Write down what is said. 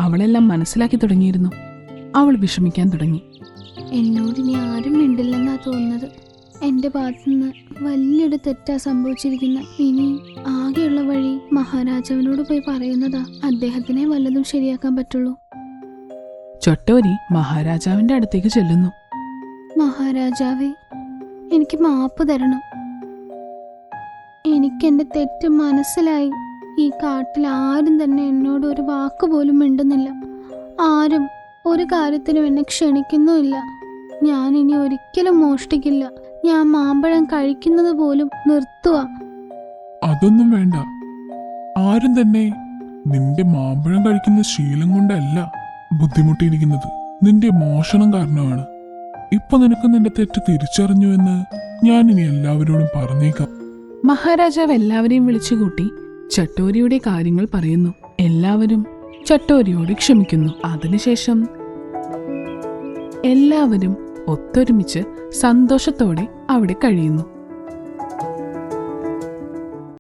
അവളെല്ലാം മനസ്സിലാക്കി തുടങ്ങിയിരുന്നു. അവൾ വിഷമിക്കാൻ തുടങ്ങി. എന്നോട് ഇനി ആരും മിണ്ടില്ലെന്നാ തോന്നുന്നത്. എൻ്റെ ഭാഗത്തുനിന്ന് വലിയൊരു തെറ്റാ സംഭവിച്ചിരിക്കുന്ന. ഇനി ആകെയുള്ള വഴി മഹാരാജാവിനോട് പോയി പറയുന്നതാ. അദ്ദേഹത്തിനെ വല്ലതും ശരിയാക്കാൻ പറ്റുള്ളൂ. ചൊട്ടോരി മഹാരാജാവിന്റെ അടുത്തേക്ക് ചെല്ലുന്നു. മഹാരാജാവേ, എനിക്ക് മാപ്പ് തരണം. എനിക്കെന്റെ തെറ്റ് മനസ്സിലായി. ഈ കാട്ടിൽ ആരും തന്നെ എന്നോട് ഒരു വാക്കുപോലും മിണ്ടുന്നില്ല. ആരും ഒരു കാര്യത്തിനും എന്നെ ക്ഷണിക്കുന്നുമില്ല. ഞാൻ ഇനി ഒരിക്കലും മോഷ്ടിക്കില്ല. ഞാൻ മാമ്പഴം കഴിക്കുന്നത് പോലും നിർത്തുക. അതൊന്നും വേണ്ട. ആരും തന്നെ നിന്റെ മാമ്പഴം കഴിക്കുന്ന ശീലം കൊണ്ടല്ല ബുദ്ധിമുട്ടിയിരിക്കുന്നത്, നിന്റെ മോഷണം കാരണമാണ്. ഇപ്പൊ നിനക്ക് നിന്റെ തെറ്റ് തിരിച്ചറിഞ്ഞു എന്ന് ഞാൻ ഇനി എല്ലാവരോടും പറഞ്ഞേക്കാം. മഹാരാജാവ് എല്ലാവരെയും വിളിച്ചുകൂട്ടി ചട്ടോരിയുടെ കാര്യങ്ങൾ പറയുന്നു. എല്ലാവരും ചട്ടോരിയോട് ക്ഷമിക്കുന്നു. അതിനുശേഷം എല്ലാവരും ഒത്തൊരുമിച്ച് സന്തോഷത്തോടെ അവിടെ കഴിയുന്നു.